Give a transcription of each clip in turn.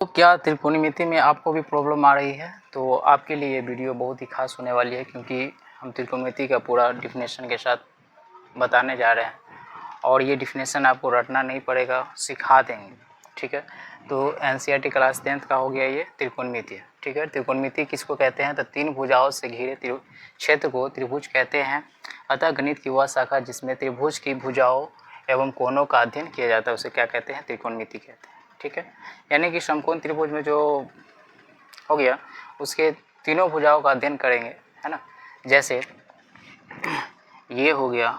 तो क्या त्रिकोणमिति में आपको भी प्रॉब्लम आ रही है तो आपके लिए ये वीडियो बहुत ही खास होने वाली है, क्योंकि हम त्रिकोणमिति का पूरा डिफिनेशन के साथ बताने जा रहे हैं और ये डिफिनेशन आपको रटना नहीं पड़ेगा, सिखा देंगे। ठीक है, तो एनसीईआरटी क्लास 10th का हो गया ये त्रिकोणमिति। ठीक है, त्रिकोणमिति किसको कहते हैं तो तीन भुजाओं से घिरे क्षेत्र को त्रिभुज कहते हैं। अतः गणित की वह शाखा जिसमें त्रिभुज की भुजाओं एवं कोणों का अध्ययन किया जाता है उसे क्या कहते हैं, त्रिकोणमिति कहते हैं। ठीक है, यानी कि समकोण त्रिभुज में जो हो गया उसके तीनों भुजाओं का अध्ययन करेंगे, है ना। जैसे ये हो गया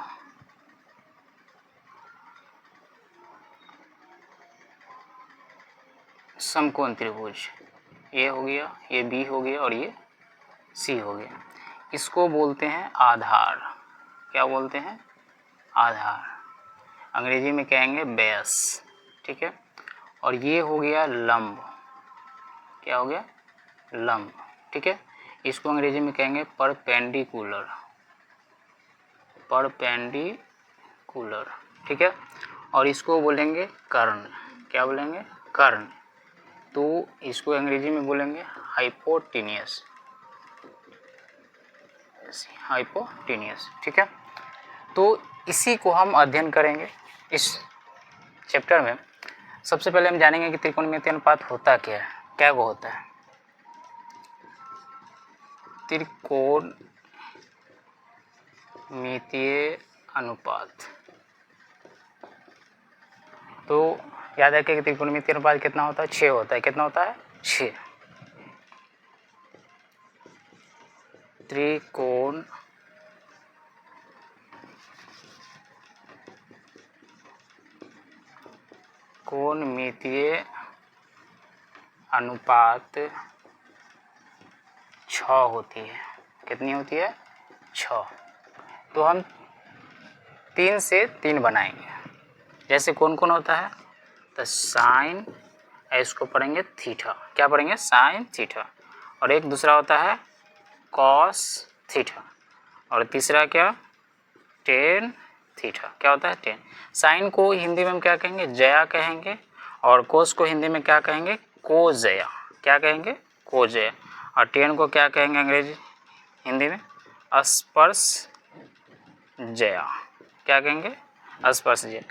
समकोण त्रिभुज, ये हो गया, ये बी हो गया और ये सी हो गया। इसको बोलते हैं आधार। क्या बोलते हैं, आधार। अंग्रेजी में कहेंगे बेस। ठीक है, और ये हो गया लंब। क्या हो गया, लंब। ठीक है, इसको अंग्रेजी में कहेंगे परपेंडिकुलर। परपेंडिकुलर। ठीक है, और इसको बोलेंगे कर्ण। क्या बोलेंगे, कर्ण। तो इसको अंग्रेजी में बोलेंगे हाइपोटेनियस। हाइपोटेनियस। ठीक है, तो इसी को हम अध्ययन करेंगे इस चैप्टर में। सबसे पहले हम जानेंगे कि त्रिकोणमिति अनुपात होता क्या है। क्या वो होता है, त्रिकोणमितीय अनुपात। तो याद रखिए कि त्रिकोणमितीय अनुपात कितना होता है, 6 होता है। कितना होता है, 6। त्रिकोणमितीय अनुपात 6 होती है। कितनी होती है, 6। तो हम 3 से 3 बनाएंगे। जैसे कौन कौन होता है, तो साइन, इसको पढ़ेंगे थीटा। क्या पढ़ेंगे, साइन थीटा। और एक दूसरा होता है कॉस थीटा, और तीसरा क्या, टेन थीटा। क्या होता है, टेन। साइन को हिंदी में हम क्या कहेंगे, जया कहेंगे, और कोस को हिंदी में क्या कहेंगे, कोजया। क्या कहेंगे, कोजया। और टेन को क्या कहेंगे अंग्रेजी हिंदी में, स्पर्श जया। क्या कहेंगे, स्पर्श जया।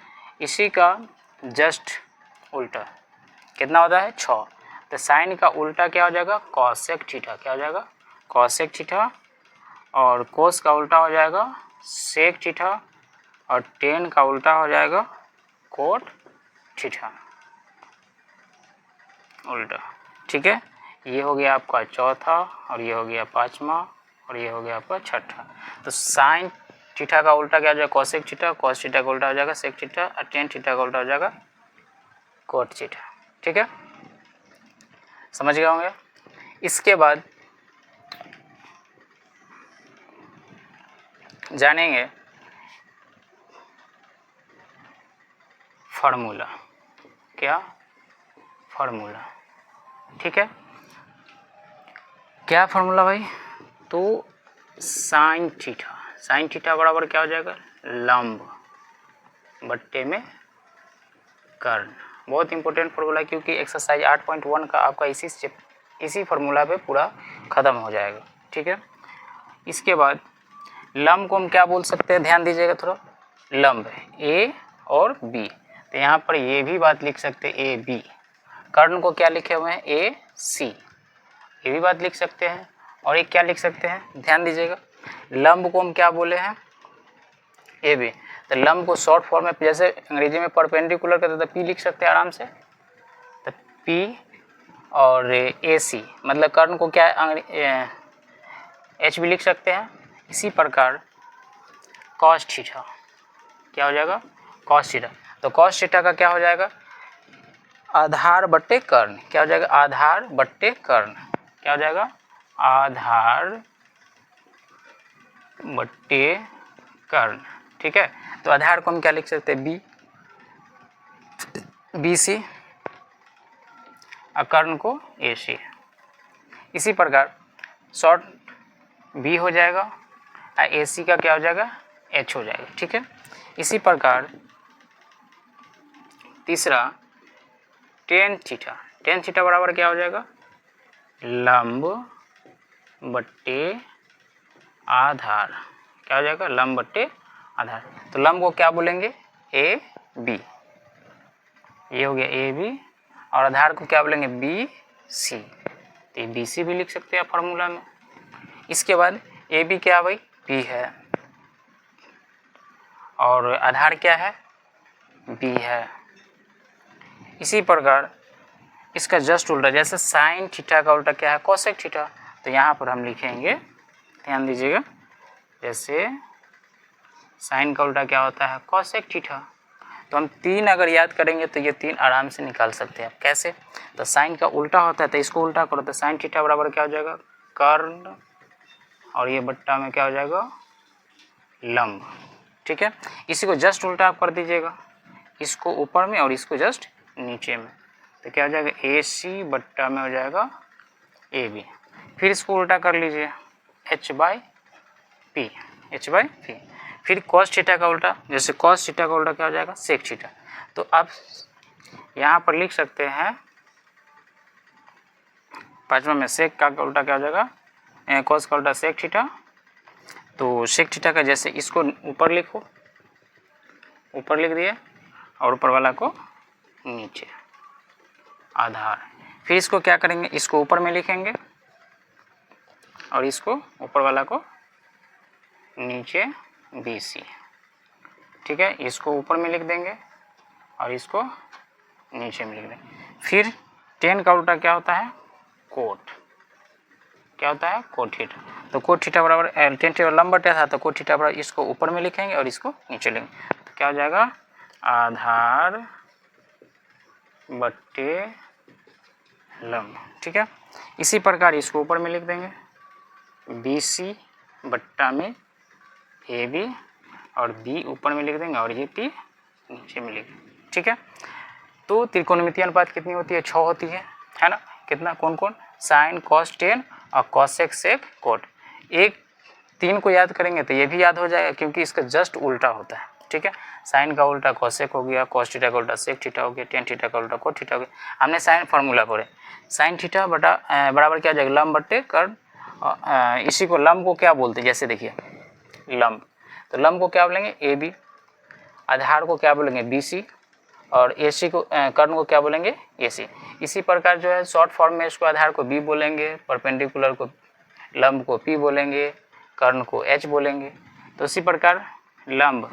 इसी का जस्ट उल्टा कितना होता है, 6। तो साइन का उल्टा क्या हो जाएगा, कॉसेक थीटा। क्या हो जाएगा, कॉसेक थीटा। और कोस का उल्टा हो जाएगा सेक थीटा, और टेन का उल्टा हो जाएगा कोट थीटा, उल्टा। ठीक है, ये हो गया आपका चौथा, और ये हो गया पांचवा, और ये हो गया आपका छठा। तो साइन थीटा का उल्टा क्या हो जाएगा, कॉसेक थीटा। कॉस थीटा का उल्टा हो जाएगा सेक थीटा, और टेन थीटा का उल्टा हो जाएगा कोट थीटा। ठीक है, समझ गए होंगे। इसके बाद जानेंगे फार्मूला। क्या, फार्मूला। ठीक है, क्या फार्मूला भाई, तो साइन थीटा। साइन थीटा बराबर क्या हो जाएगा, लंब बट्टे में कर्ण। बहुत इंपॉर्टेंट फार्मूला, क्योंकि एक्सरसाइज 8.1 का आपका इसी फार्मूला पे पूरा ख़त्म हो जाएगा। ठीक है, इसके बाद लंब को हम क्या बोल सकते हैं, ध्यान दीजिएगा थोड़ा। लंब ए और बी, तो यहाँ पर ये भी बात लिख सकते हैं ए बी। कर्ण को क्या लिखे हुए हैं, ए सी, ये भी बात लिख सकते हैं। और एक क्या लिख सकते हैं, ध्यान दीजिएगा, लंब को हम क्या बोले हैं, ए बी। तो लंब को शॉर्ट फॉर्म में जैसे अंग्रेजी में परपेंडिकुलर कहते हैं तो पी लिख सकते हैं आराम से। तो पी और ए सी, मतलब कर्ण को क्या एच भी लिख सकते हैं। इसी प्रकार कॉस थीटा क्या हो जाएगा, कॉस थीटा। तो कॉस थीटा का क्या हो जाएगा, आधार बट्टे कर्ण। क्या हो जाएगा, आधार बट्टे कर्ण। क्या हो जाएगा, आधार बट्टे कर्ण। ठीक है, तो आधार को हम क्या लिख सकते हैं, बी सी, और कर्ण को ए सी। इसी प्रकार शॉर्ट बी हो जाएगा, और ए सी का क्या हो जाएगा, एच हो जाएगा। ठीक है, इसी प्रकार तीसरा टेन थीटा। टेन थीटा बराबर क्या हो जाएगा, लंब बट्टे आधार। क्या हो जाएगा, लंब बट्टे आधार। तो लंब को क्या बोलेंगे, ए बी, ये हो गया ए बी, और आधार को क्या बोलेंगे, बी सी। तो ये बी सी भी लिख सकते हैं फॉर्मूला में। इसके बाद ए बी क्या भाई, बी है, और आधार क्या है, बी है। इसी प्रकार इसका जस्ट उल्टा, जैसे साइन थीटा का उल्टा क्या है, कोसेक थीटा, तो यहाँ पर हम लिखेंगे, ध्यान दीजिएगा, जैसे साइन का उल्टा क्या होता है, कोसेक थीटा। तो हम 3 अगर याद करेंगे तो ये 3 आराम से निकाल सकते हैं। कैसे, तो साइन का उल्टा होता है तो इसको उल्टा करो, तो साइन थीटा बराबर क्या हो जाएगा, कर्ण, और ये बट्टा में क्या हो जाएगा, लंब। ठीक है, इसी को जस्ट उल्टा आप कर दीजिएगा, इसको ऊपर में और इसको जस्ट नीचे में, तो क्या हो जाएगा, ए सी बट्टा में हो जाएगा ए बी। फिर इसको उल्टा कर लीजिए, H by P, H by P. फिर कॉस थीटा का उल्टा, जैसे कॉस थीटा का उल्टा क्या हो जाएगा, सेक थीटा। तो आप यहाँ पर लिख सकते हैं, पांचवा में सेक का उल्टा क्या हो जाएगा, कॉस का उल्टा सेक थीटा। तो सेक थीटा का जैसे इसको ऊपर लिखो, ऊपर लिख दिए, और ऊपर वाला को नीचे, आधार। फिर इसको क्या करेंगे, इसको ऊपर में लिखेंगे, और इसको ऊपर वाला को नीचे, बी सी। ठीक है, इसको ऊपर में लिख देंगे और इसको नीचे में लिख देंगे। फिर टेन का उल्टा क्या होता है, कोट। क्या होता है, कोट थीटा। तो कोट थीटा बराबर टेन थीटा लंब बट्टे था, तो कोट थीटा बराबर इसको ऊपर में लिखेंगे और इसको नीचे लिखेंगे। तो क्या हो जाएगा, आधार बट्टे लंब। ठीक है, इसी प्रकार इसको ऊपर में लिख देंगे, बी सी बट्टा में ए बी, और बी ऊपर में लिख देंगे और ये पी नीचे में लिख देंगे। ठीक है, तो त्रिकोणमितीय अनुपात कितनी होती है, 6 होती है ना। कितना, कौन कौन, साइन कॉस टेन और कॉसेक सेक कोट। एक 3 को याद करेंगे तो ये भी याद हो जाएगा, क्योंकि इसका जस्ट उल्टा होता है। ठीक है, साइन का उल्टा कॉसेक हो गया, कॉस थीटा का उल्टा सेक थीटा हो गया, टेन थीटा का उल्टा कोट थीटा हो गया। हमने साइन फार्मूला पढ़े, साइन थीटा बटा बराबर क्या हो जाएगा, लंब बट्टे कर्ण। इसी को लंब को क्या बोलते हैं, जैसे देखिए लंब, तो लंब को क्या बोलेंगे, ए बी, आधार को क्या बोलेंगे, बी सी, और ए सी को कर्ण को क्या बोलेंगे, ए सी। इसी प्रकार जो है शॉर्ट फॉर्म में इसको आधार को बी बोलेंगे, परपेंडिकुलर को लंब को पी बोलेंगे, कर्ण को एच बोलेंगे। तो इसी प्रकार लंब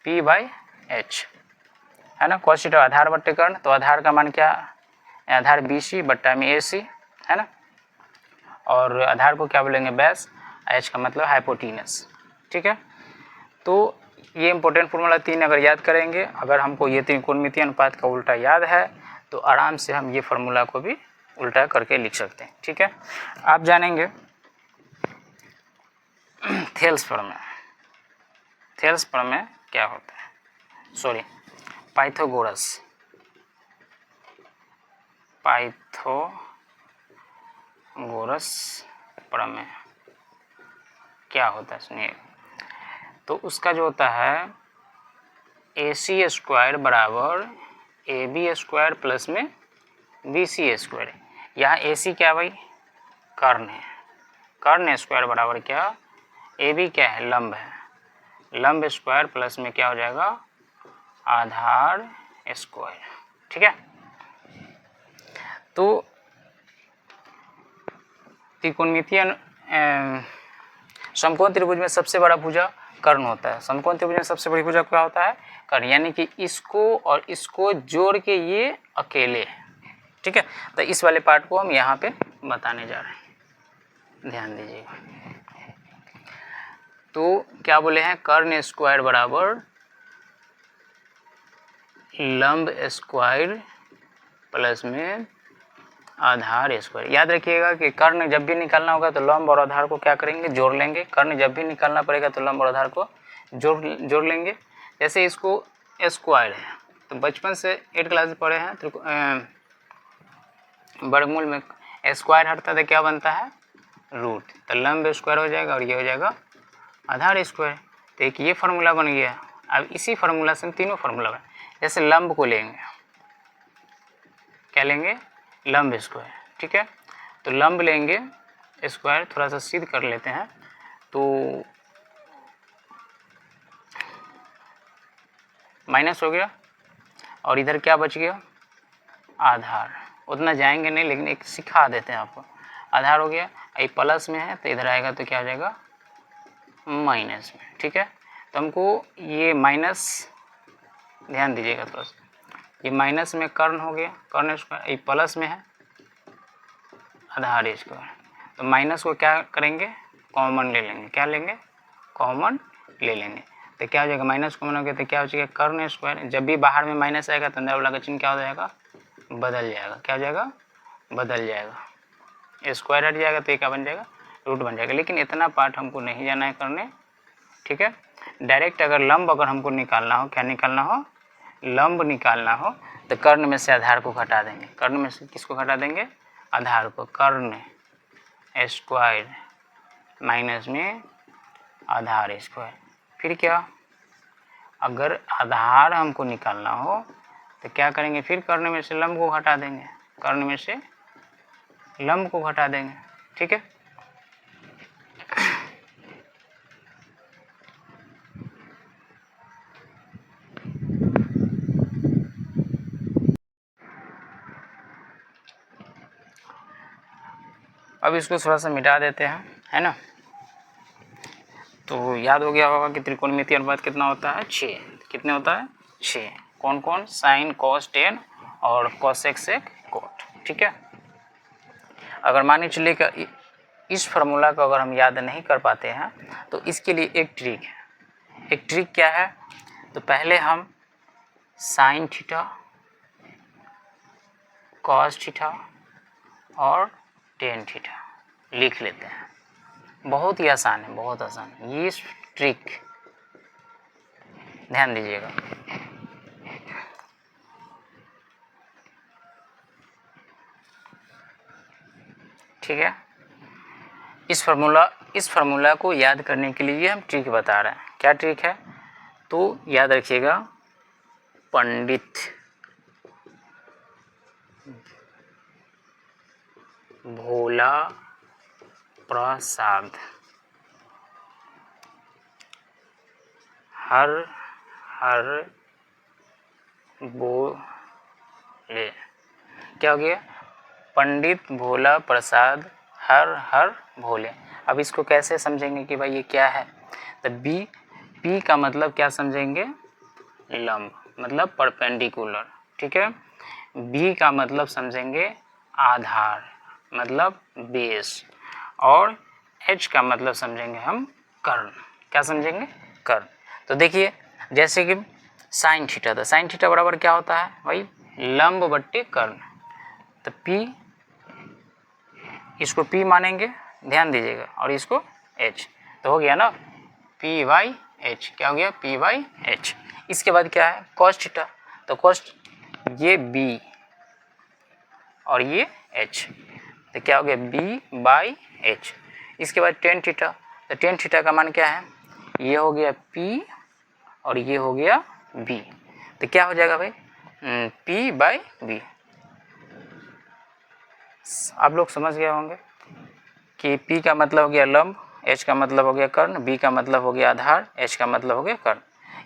पी बाई एच है ना, कॉस थीटा आधार बट्टे कर्ण, तो आधार का मान क्या, आधार बी सी बट्टा में ए सी है ना, और आधार को क्या बोलेंगे, बेस, एच का मतलब हाइपोटीनस। ठीक है, तो ये इंपॉर्टेंट फॉर्मूला 3 अगर याद करेंगे, अगर हमको ये त्रिकोणमितीय अनुपात का उल्टा याद है तो आराम से हम ये फार्मूला को भी उल्टा करके लिख सकते हैं। ठीक है, आप जानेंगे थेल्स प्रमेय। थेल्स प्रमेय क्या होता है, सॉरी पाइथागोरस, पाइथागोरस प्रमेय क्या होता है, सुनिए। तो उसका जो होता है, ए सी स्क्वायर बराबर ए बी स्क्वायर प्लस में बी सी स्क्वायर। यहाँ ए सी क्या भाई, कर्ण है, कर्ण स्क्वायर बराबर क्या, ए बी क्या है, लंब है, लंब स्क्वायर प्लस में क्या हो जाएगा, आधार स्क्वायर। ठीक है, तो त्रिकोणमितीय समकोण त्रिभुज में सबसे बड़ा भुजा कर्ण होता है। समकोण त्रिभुज में सबसे बड़ी भुजा क्या होता है, कर्ण, यानी कि इसको और इसको जोड़ के ये अकेले है। ठीक है, तो इस वाले पार्ट को हम यहाँ पे बताने जा रहे हैं, ध्यान दीजिएगा। तो क्या बोले हैं, कर्ण स्क्वायर बराबर लंब स्क्वायर प्लस में आधार स्क्वायर। याद रखिएगा कि कर्ण जब भी निकालना होगा तो लंब और आधार को क्या करेंगे, जोड़ लेंगे। कर्ण जब भी निकालना पड़ेगा तो लंब और आधार को जोड़ लेंगे। जैसे इसको स्क्वायर है, तो बचपन से 8 क्लास में पढ़े हैं, तो वर्गमूल में स्क्वायर हटता है तो क्या बनता है, रूट, तो लंब स्क्वायर हो जाएगा और ये हो जाएगा आधार स्क्वायर। तो एक ये फार्मूला बन गया। अब इसी फार्मूला से हम तीनों फार्मूला बना, जैसे लंब को लेंगे, क्या लेंगे, लंब स्क्वायर। ठीक है, तो लंब लेंगे स्क्वायर, थोड़ा सा सिद्ध कर लेते हैं। तो माइनस हो गया और इधर क्या बच गया, आधार। उतना जाएंगे नहीं, लेकिन एक सिखा देते हैं आपको। आधार हो गया, ये प्लस में है तो इधर आएगा तो क्या हो जाएगा, माइनस में। ठीक है, तो हमको ये माइनस, ध्यान दीजिएगा थोड़ा सा, ये माइनस में कर्ण हो गया, कर्ण स्क्वायर, ये प्लस में है आधार स्क्वायर। तो माइनस को क्या करेंगे, कॉमन ले लेंगे। क्या लेंगे, कॉमन ले लेंगे। तो क्या हो जाएगा, माइनस कॉमन हो गया तो क्या हो जाएगा, कर्ण स्क्वायर। जब भी बाहर में माइनस आएगा तो अंदर वाला का चिन्ह क्या हो जाएगा, बदल जाएगा। क्या हो जाएगा, बदल जाएगा। स्क्वायर हट जाएगा तो ये क्या बन जाएगा, रूट बन जाएगा। लेकिन इतना पार्ट हमको नहीं जाना है करने। ठीक है, डायरेक्ट अगर लंब अगर हमको निकालना हो, क्या निकालना हो, लंब निकालना हो, तो कर्ण में से आधार को घटा देंगे। कर्ण में से किसको घटा देंगे, आधार को। कर्ण स्क्वायर माइनस में आधार स्क्वायर। फिर क्या, अगर आधार हमको निकालना हो तो क्या करेंगे, फिर कर्ण में से लंब को घटा देंगे। कर्ण में से लंब को घटा देंगे। ठीक है, अब इसको थोड़ा सा मिटा देते हैं, है ना। तो याद हो गया होगा कि त्रिकोणमितीय अनुपात कितना होता है, 6। कितने होता है, 6। कौन कौन, साइन कॉस टेन और कॉसेक सेक कोट। ठीक है, अगर मान चलिए कि इस फार्मूला को अगर हम याद नहीं कर पाते हैं तो इसके लिए एक ट्रिक है। एक ट्रिक क्या है, तो पहले हम साइन थीटा, कॉस थीटा और टेन थीटा लिख लेते हैं। बहुत ही आसान है, बहुत आसान है ये ट्रिक, ध्यान दीजिएगा। ठीक है, इस फार्मूला को याद करने के लिए हम ट्रिक बता रहे हैं। क्या ट्रिक है, तो याद रखिएगा, पंडित भोला प्रसाद हर हर बोले। क्या हो गया, पंडित भोला प्रसाद हर हर भोले। अब इसको कैसे समझेंगे कि भाई ये क्या है, तो बी, पी का मतलब क्या समझेंगे, लंब, मतलब परपेंडिकुलर। ठीक है, बी का मतलब समझेंगे आधार, मतलब बेस, और एच का मतलब समझेंगे हम कर्ण। क्या समझेंगे, कर्ण। तो देखिए, जैसे कि साइन थीटा था, साइन थीटा बराबर क्या होता है भाई, लंब बट्टे कर्ण। तो पी, इसको पी मानेंगे, ध्यान दीजिएगा, और इसको एच, तो हो गया ना पी बाई एच। क्या हो गया, पी बाई एच। इसके बाद क्या है, कॉस थीटा, तो कॉस, ये बी और ये एच, तो क्या हो गया, बी बाई एच। इसके बाद टेन थीटा, तो टेन थीटा का मान क्या है, ये हो गया पी और ये हो गया बी, तो क्या हो जाएगा भाई, पी बाई बी। आप लोग समझ गए होंगे कि P का मतलब हो गया लंब, H का मतलब हो गया कर्ण, B का मतलब हो गया आधार, H का मतलब हो गया कर्ण।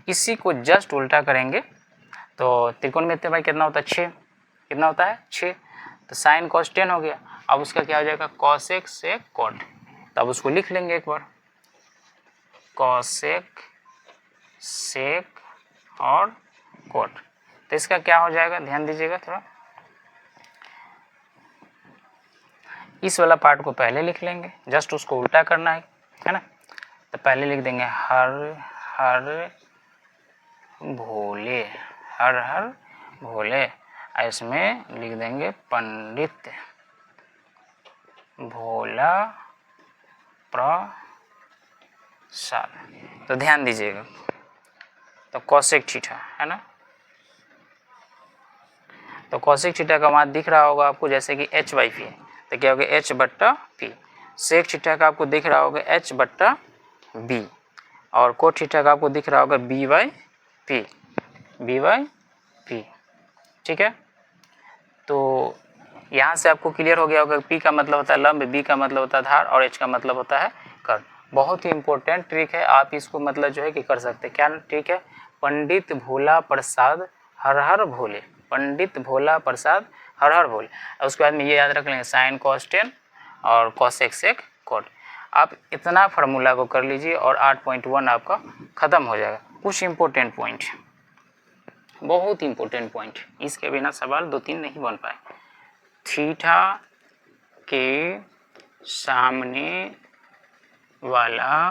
इसी को जस्ट उल्टा करेंगे तो त्रिकोणमितीय भाई कितना होता है, 6। कितना होता है, 6। तो साइन कॉस 10 हो गया। अब उसका क्या हो जाएगा, कॉसेक सेक कॉट। तो अब उसको लिख लेंगे एक बार, कॉसेक सेक और कॉट। तो इसका क्या हो जाएगा, ध्यान दीजिएगा थोड़ा, इस वाला पार्ट को पहले लिख लेंगे, जस्ट उसको उल्टा करना है ना। तो पहले लिख देंगे हर हर भोले, हर हर भोले। इसमें लिख देंगे पंडित भोला प्रसाद। तो ध्यान दीजिएगा, तो कॉसेक थीटा है ना, तो कॉसेक थीटा का मान दिख रहा होगा आपको जैसे कि एच बाई पी, तो क्या होगा एच बट्टा पी। सेक थीटा का आपको दिख रहा होगा एच बट्टा बी, और कोट थीटा का आपको दिख रहा होगा B by P, B by P. ठीक है, तो यहाँ से आपको क्लियर हो गया होगा P का मतलब होता है लंब, B का मतलब होता है आधार और H का मतलब होता है कर्ण। बहुत ही इंपॉर्टेंट ट्रिक है, आप इसको मतलब जो है कि कर सकते हैं। क्या ट्रिक है? पंडित भोला प्रसाद हर हर भोले, पंडित भोला प्रसाद हर हर भोले। उसके बाद में ये याद रख लेंगे साइन कॉस टेन और कॉस एक्स एक कॉट। आप इतना फार्मूला को कर लीजिए और 8.1 आपका ख़त्म हो जाएगा। कुछ इंपॉर्टेंट पॉइंट, बहुत इंपॉर्टेंट पॉइंट, इसके बिना सवाल 2-3 नहीं बन पाए। थीटा के सामने वाला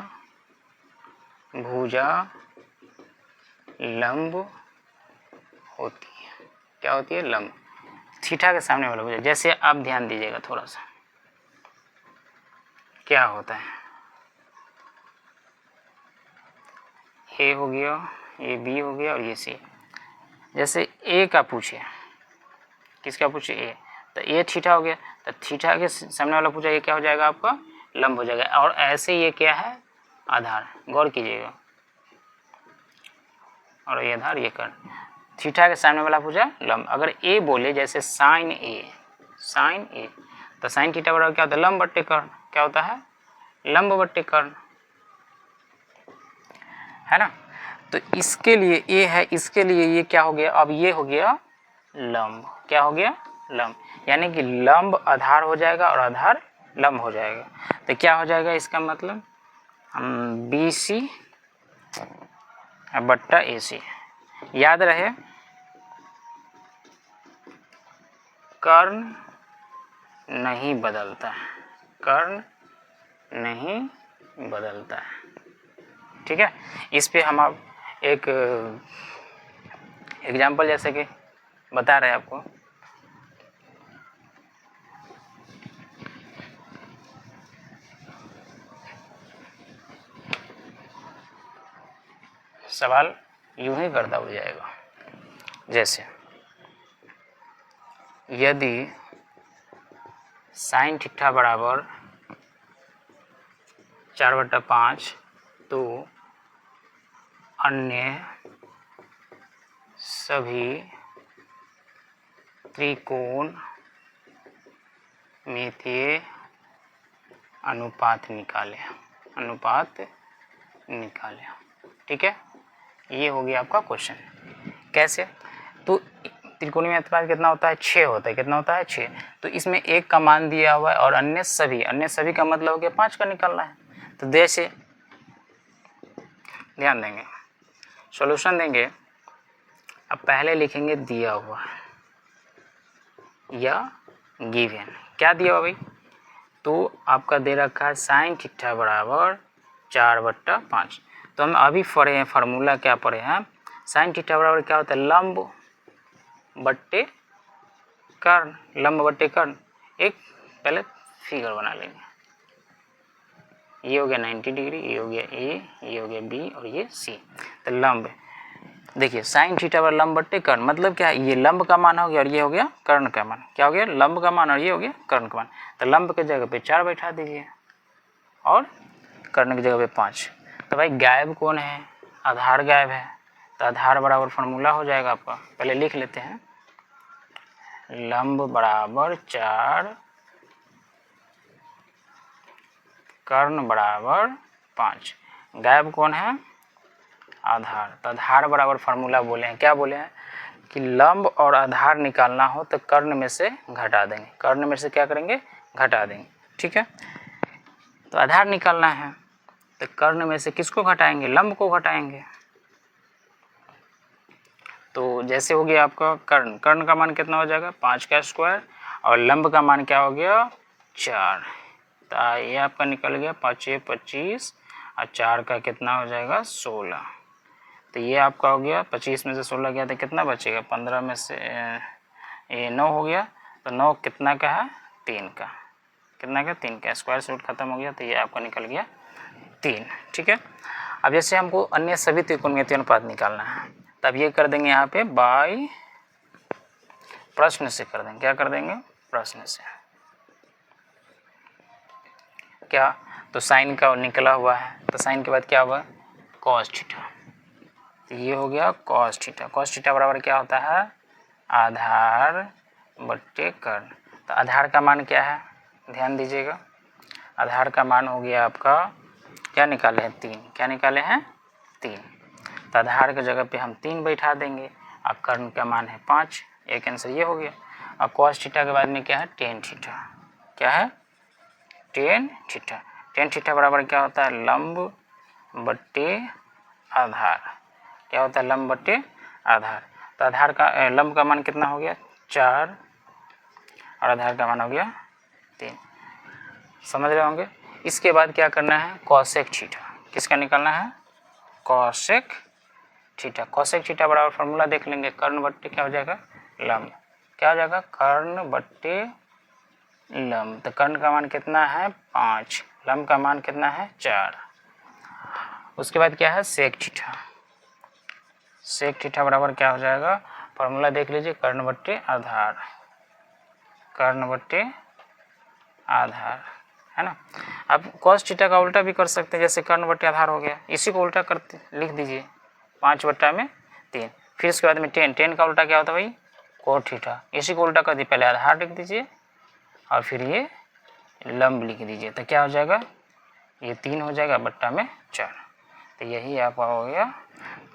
भुजा लंब होती है। क्या होती है? लंब। थीटा के सामने वाला भुजा, जैसे आप ध्यान दीजिएगा थोड़ा सा, क्या होता है? ए हो गया, ये बी हो गया और ये सी। जैसे ए का पूछे, किसका पूछे? ए, तो ए थीटा हो गया, तो थीटा के सामने वाला पूछा, ये क्या हो जाएगा आपका? लंब हो जाएगा। और ऐसे ये क्या है? आधार। गौर कीजिएगा, और ये आधार, ये कर्ण। थीटा के सामने वाला पूछा लंब। अगर ए बोले जैसे साइन ए, साइन ए, तो साइन थीटा बराबर क्या होता है? लंब बट्टे कर्ण। क्या होता है? लंब बट्टे कर्ण, है ना। तो इसके लिए ए है, इसके लिए ये क्या हो गया? अब ये हो गया लंब। क्या हो गया? लंब। यानी कि लंब आधार हो जाएगा और आधार लंब हो जाएगा। तो क्या हो जाएगा इसका मतलब? बी सी बट्टा ए सी। याद रहे, कर्ण नहीं बदलता है, कर्ण नहीं बदलता है। ठीक है, इस पे हम अब एक एग्जाम्पल जैसे कि बता रहे हैं आपको। सवाल यूं ही करता हो जाएगा, जैसे यदि साइन थीटा बराबर 4/5 तो अन्य सभी त्रिकोण मितीय अनुपात निकालें, अनुपात निकालें। ठीक है, ये हो गया आपका क्वेश्चन। कैसे? तो त्रिकोणीय अनुपात कितना होता है? 6 होता है। कितना होता है? 6। तो इसमें एक का मान दिया हुआ है और अन्य सभी, अन्य सभी का मतलब हो गया 5 का निकालना है। तो जैसे ध्यान देंगे, सॉल्यूशन देंगे। अब पहले लिखेंगे दिया हुआ या गिवन। क्या दिया हुआ भाई? तो आपका दे रखा है साइन थीटा बराबर 4/5। तो हम अभी पढ़े हैं फार्मूला, क्या पढ़े हैं? साइन थीटा बराबर क्या होता है? लंब बट्टे कर्ण, लंब बट्टे कर्ण। एक पहले फिगर बना लेंगे, ये हो गया 90 डिग्री, ये हो गया ए, ये हो गया बी और ये सी। तो लंब, देखिए साइन थीटा बराबर लंब बट्टे कर्ण, मतलब क्या है? ये लंब का मान हो गया और ये हो गया कर्ण का मान। क्या हो गया? लंब का मान और ये हो गया कर्ण का मान। तो लंब के जगह पे 4 बैठा दीजिए और कर्ण की जगह पे 5। तो भाई गायब कौन है? आधार गायब है, तो आधार बराबर फार्मूला हो जाएगा आपका। पहले लिख लेते हैं, लंब बराबर 4, कर्ण बराबर 5। गायब कौन है? आधार। तो आधार बराबर फार्मूला बोले हैं, क्या बोले हैं? कि लंब और आधार निकालना हो तो कर्ण में से घटा देंगे, कर्ण में से क्या करेंगे? घटा देंगे। ठीक है, तो आधार निकालना है तो कर्ण में से किसको घटाएंगे? लंब को घटाएंगे। तो जैसे हो गया आपका कर्ण, कर्ण का मान कितना हो जाएगा? 5 का स्क्वायर, और लंब का मान क्या हो गया? 4। तो ये आपका निकल गया 5 × 25 और 4 का कितना हो जाएगा? 16। तो ये आपका हो गया 25 में से 16 गया तो कितना बचेगा? 15 में से ये 9 हो गया। तो 9 कितना का है? 3 का। कितना का? 3 का। स्क्वायर रूट खत्म हो गया, तो ये आपका निकल गया 3। ठीक है, अब जैसे हमको अन्य सभी त्रिकोणमितीय अनुपात निकालना है, तब ये कर देंगे यहाँ पे बाय प्रश्न से कर देंगे। क्या कर देंगे? प्रश्न से। क्या? तो साइन का निकला हुआ है, तो साइन के बाद क्या हुआ? Cos theta. तो ये हो गया कॉस थीटा। कॉस थीटा बराबर क्या होता है? आधार बट्टे कर्ण। तो आधार का मान क्या है, ध्यान दीजिएगा, आधार का मान हो गया आपका, क्या निकाले हैं 3, क्या निकाले हैं 3। तो आधार की जगह पे हम 3 बैठा देंगे और कर्ण का मान है 5, एक आंसर ये हो गया। और कॉस थीटा के बाद में क्या है टेन थीटा, क्या है टेन थीटा। टेन थीटा बराबर क्या होता है लंब बट्टे आधार, क्या होता है लंब बट्टे आधार। तो आधार का लंब का मान कितना हो गया 4 और आधार का मान हो गया 3, समझ रहे होंगे। इसके बाद क्या करना है कॉसेक थीटा, किसका निकालना है कॉसेक थीटा। कॉसेक थीटा बराबर फॉर्मूला देख लेंगे, कर्ण बट्टे क्या हो जाएगा लंब, क्या हो जाएगा कर्ण बट्टे लंब। तो कर्ण का मान कितना है 5, लंब का मान कितना है 4। उसके बाद क्या है सेक थीटा, सेक थीटा बराबर क्या हो जाएगा, फॉर्मूला देख लीजिए कर्ण बट्टे आधार, कर्ण बट्टे आधार है ना। अब कॉस थीटा का उल्टा भी कर सकते हैं, जैसे कर्ण बट्टे आधार हो गया, इसी को उल्टा करते लिख दीजिए 5/3। फिर इसके बाद में 10 का उल्टा क्या होता है भाई कोट थीटा, इसी को उल्टा कर दीजिए, पहले आधार लिख दीजिए और फिर ये लंब लिख दीजिए। तो क्या हो जाएगा ये 3 हो जाएगा बट्टा में 4। तो यही आपका हो गया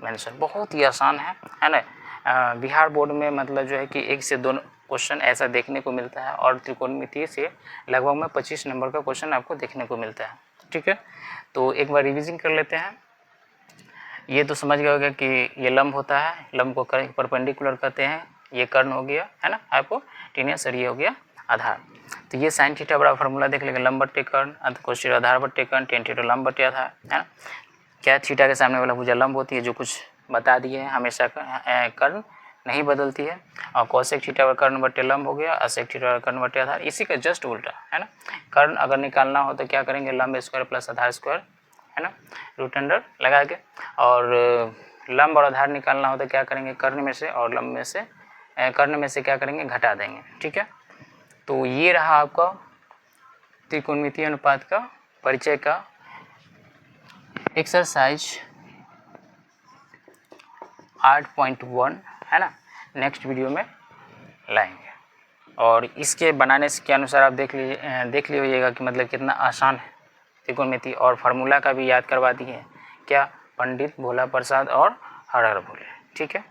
आंसर। बहुत ही आसान है ना। बिहार बोर्ड में मतलब जो है कि 1 से 2 क्वेश्चन ऐसा देखने को मिलता है और त्रिकोणमितीय से लगभग में 25 नंबर का क्वेश्चन आपको देखने को मिलता है। ठीक है, तो एक बार रिविजन कर लेते हैं। ये तो समझ गए होगा कि ये लंब होता है, लंब को परपेंडिकुलर कहते हैं, ये कर्ण हो गया है ना हाइपोटेन्यूस और ये हो गया आधार। तो ये साइन थीटा बड़ा फॉर्मूला देख लेंगे, लंब बट्टे कर्ण, कोस थीटा आधार बट्टे कर्ण, टेन थीटा लंब बट्टे आधार है ना। क्या थीटा के सामने वाला भुजा लंब होती है, जो कुछ बता दिए हैं, हमेशा कर्ण नहीं बदलती है। और कोसेक थीटा और कर्ण बट्टे लंब हो गया, असेक थीटा और कर्ण बट्टे आधार, इसी का जस्ट उल्टा है ना। कर्ण अगर निकालना हो तो क्या करेंगे लंब स्क्वायर प्लस आधार स्क्वायर है ना, रूट अंडर लगा के। और लंब और आधार निकालना हो तो क्या करेंगे कर्ण में से और लंब में से कर्ण में से क्या करेंगे घटा देंगे। ठीक है, तो ये रहा आपका त्रिकोणमितीय अनुपात का परिचय का एक्सरसाइज 8.1 है ना। नेक्स्ट वीडियो में लाएंगे और इसके बनाने के अनुसार आप देख लीजिएगा कि मतलब कितना आसान है त्रिकोणमिति, और फार्मूला का भी याद करवा दिए क्या पंडित भोला प्रसाद और हर हर भोले। ठीक है।